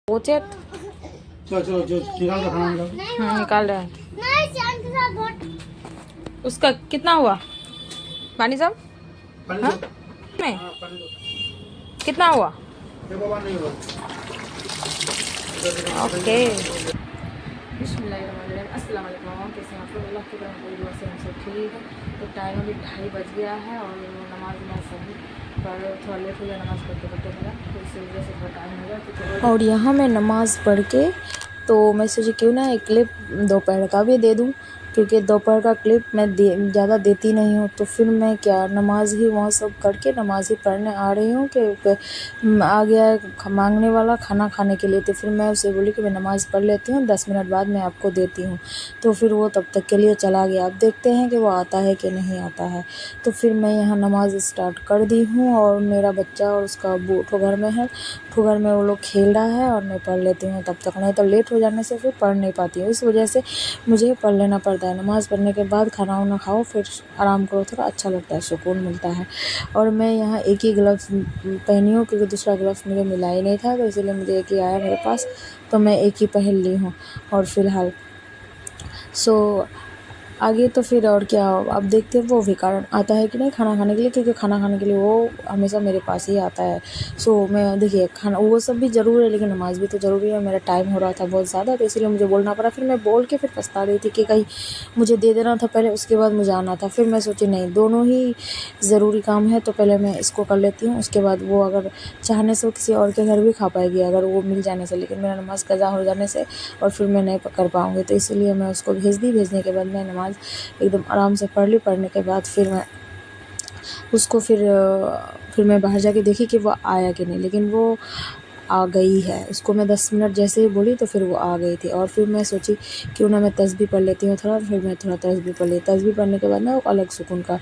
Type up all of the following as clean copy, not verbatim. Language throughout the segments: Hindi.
पोचे चलो चलो जो निकाल रहा खाना निकाल रहे हैं। उसका कितना हुआ पानी सब? हाँ? में कितना हुआ? ओके। अस्सलाम वालेकुम, कैसे हैं आप लोग? अल्लाह की दुआ से हम सब ठीक है। तो टाइम अभी 2:30 बज गया है और नमाज सभी पर थोड़ा लेट हो गया नमाज़ पढ़ते पढ़ते मेरा, तो इसी वजह से थोड़ा टाइम हो गया। तो और यहाँ मैं नमाज़ पढ़ के तो मैं सोची क्यों ना एक क्लिप दोपहर का भी दे दूँ, क्योंकि दोपहर का क्लिप मैं ज़्यादा देती नहीं हूँ। तो फिर मैं क्या नमाज़ ही वहाँ सब करके नमाज़ ही पढ़ने आ रही हूँ कि आ गया है मांगने वाला खाना खाने के लिए। तो फिर मैं उसे बोली कि मैं नमाज़ पढ़ लेती हूँ, 10 मिनट बाद मैं आपको देती हूँ। तो फिर वो तब तक के लिए चला गया। अब देखते हैं कि वो आता है कि नहीं आता है। तो फिर मैं यहाँ नमाज़ स्टार्ट कर दी हूँ और मेरा बच्चा और उसका अब्बू ठो घर में है, ठो घर में वो लोग खेल रहा है और मैं पढ़ लेती हूँ तब तक, नहीं तो लेट हो जाने से फिर पढ़ नहीं पाती हूँ। इस वजह से मुझे पढ़ लेना पड़ता है। नमाज़ पढ़ने के बाद खाना वाना खाओ, फिर आराम करो, थोड़ा अच्छा लगता है, सुकून मिलता है। और मैं यहाँ एक ही ग्लव्स पहनी हूँ क्योंकि दूसरा ग्लव्स मुझे मिला ही नहीं था, तो इसीलिए मुझे एक ही आया मेरे पास, तो मैं एक ही पहन ली हूँ। और फ़िलहाल आगे तो फिर और क्या, अब देखते हैं वो विकारण आता है कि नहीं खाना खाने के लिए, क्योंकि खाना खाने के लिए वो हमेशा मेरे पास ही आता है। मैं देखिए खाना वो सब भी ज़रूर है, लेकिन नमाज़ भी तो ज़रूरी है। मेरा टाइम हो रहा था बहुत ज़्यादा, तो इसीलिए मुझे बोलना पड़ा। फिर मैं बोल के फिर पछता रही थी कि कहीं मुझे दे देना था पहले, उसके बाद मुझे आना था। फिर मैं सोची नहीं, दोनों ही ज़रूरी काम है, तो पहले मैं इसको कर लेती हूँ, उसके बाद वो अगर चाहने से वो किसी और के घर भी खा पाएगी अगर वो मिल जाने से, लेकिन मेरा नमाज़ कज़ा हो जाने से और फिर मैं नहीं कर पाऊँगी। तो इसलिए मैं उसको भेज दी। भेजने के बाद मैं नमाज़ एकदम आराम से पढ़ ली। पढ़ने के बाद फिर मैं उसको फिर मैं बाहर जाके देखी कि वो आया कि नहीं, लेकिन वो आ गई है। उसको मैं 10 मिनट जैसे ही बोली तो फिर वो आ गई थी। और फिर मैं सोची क्यों ना मैं तस्बीह पढ़ लेती हूँ थोड़ा, फिर मैं थोड़ा तस्बीह पढ़ ली। तस्बीह पढ़ने के बाद ना वो अलग सुकून का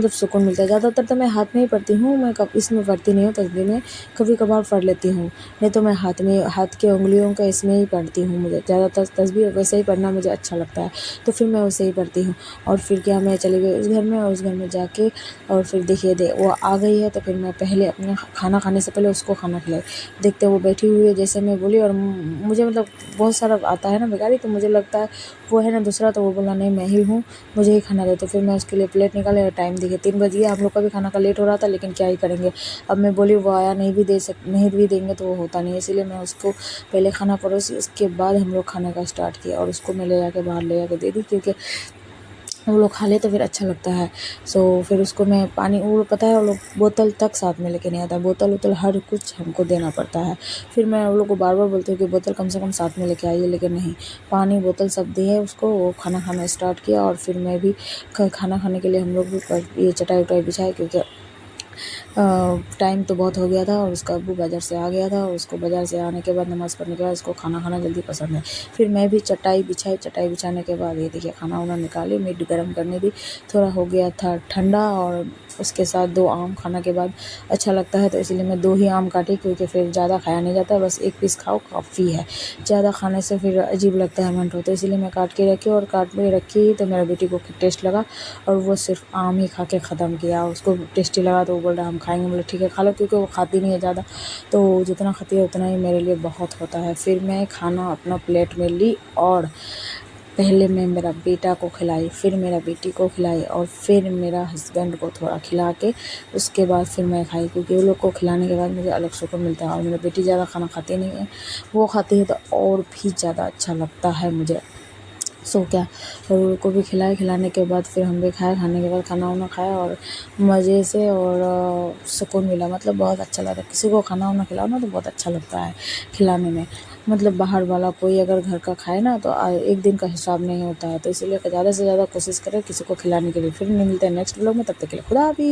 सुकून मिलता है। ज़्यादातर तो मैं हाथ में ही पढ़ती हूँ, मैं इसमें पढ़ती नहीं हूँ तस्बीह में, कभी कभार पढ़ लेती हूँ, नहीं तो मैं हाथ के उंगलियों का इसमें ही पढ़ती हूँ। मुझे ज़्यादातर तस्बीह वैसे ही पढ़ना मुझे अच्छा लगता है, तो फिर मैं वैसे ही पढ़ती हूँ। और फिर क्या, मैं चली गई उस घर में, और उस घर में जाके और फिर देखिए वो आ गई है, तो फिर मैं पहले अपना खाना खाने से पहले उसको खाना खिलाई। देखते वो बैठी हुई है जैसे मैं बोली, और मुझे बहुत सारा आता है ना बेकारी, तो मुझे लगता है वो है ना दूसरा, तो वो बोला नहीं मैं ही हूँ, मुझे ही खाना दे। तो फिर मैं उसके लिए प्लेट निकाले और टाइम देखिए 3 बज गया। हम लोग का भी खाना का लेट हो रहा था, लेकिन क्या ही करेंगे। अब मैं बोली वो आया नहीं भी देंगे तो वो होता नहीं, इसीलिए मैं उसको पहले खाना परोसी, उसके बाद हम लोग खाने का स्टार्ट किया। और उसको मैं बाहर ले जाके दे दी, क्योंकि वो लोग खा ले तो फिर अच्छा लगता है। फिर उसको मैं पानी, वो पता है वो लोग बोतल तक साथ में लेके नहीं आता, बोतल हर कुछ हमको देना पड़ता है। फिर मैं वो लोग को बार बार बोलती हूँ कि बोतल कम से कम साथ में लेके आइए, लेकिन नहीं, पानी बोतल सब दिए उसको। वो खाना खाना स्टार्ट किया और फिर मैं भी खाना खाने के लिए हम लोग भी ये चटाई उटाई बिछाए, क्योंकि टाइम तो बहुत हो गया था और उसका अब्बू बाज़ार से आ गया था, और उसको बाज़ार से आने के बाद नमाज़ पढ़ने के बाद उसको खाना खाना जल्दी पसंद है। फिर मैं भी चटाई बिछाई, चटाई बिछाने के बाद ये देखिए खाना वाना निकाली, मीट गर्म करने दी, थोड़ा हो गया था ठंडा, और उसके साथ 2 आम खाने के बाद अच्छा लगता है, तो इसलिए मैं 2 ही आम काटी, क्योंकि फिर ज़्यादा खाया नहीं जाता, बस 1 पीस खाओ काफ़ी है, ज़्यादा खाने से फिर अजीब लगता है मन को। तो इसलिए मैं काट के रखी, और काट के रखी तो मेरा बेटी को टेस्ट लगा, और वो सिर्फ आम ही खा के ख़त्म किया। उसको टेस्टी लगा तो वो बोल रहा हम खाएंगे। बोले ठीक है खा लो, क्योंकि वो खाती नहीं है ज़्यादा, तो जितना खाती है उतना ही मेरे लिए बहुत होता है। फिर मैं खाना अपना प्लेट में ली, और पहले मैं मेरा बेटा को खिलाई, फिर मेरा बेटी को खिलाई, और फिर मेरा हस्बैंड को थोड़ा खिला के उसके बाद फिर मैं खाई, क्योंकि वो लोग को खिलाने के बाद मुझे अलग सुकून मिलता है। और मेरी बेटी ज़्यादा खाना खाती नहीं है, वो खाती है तो और भी ज़्यादा अच्छा लगता है मुझे। क्या, और उनको भी खिलाने के बाद फिर हम भी खाए। खाने के बाद खाना वाना खाया और मज़े से, और सुकून मिला, बहुत अच्छा लगा। किसी को खाना वाना खिलाओ ना तो बहुत अच्छा लगता है खिलाने में। बाहर वाला कोई अगर घर का खाए ना तो एक दिन का हिसाब नहीं होता है, तो इसीलिए ज़्यादा से ज़्यादा कोशिश करें किसी को खिलाने के लिए। फिर मिलते हैं नेक्स्ट व्लॉग में, तब तक के लिए खुदा हाफिज़।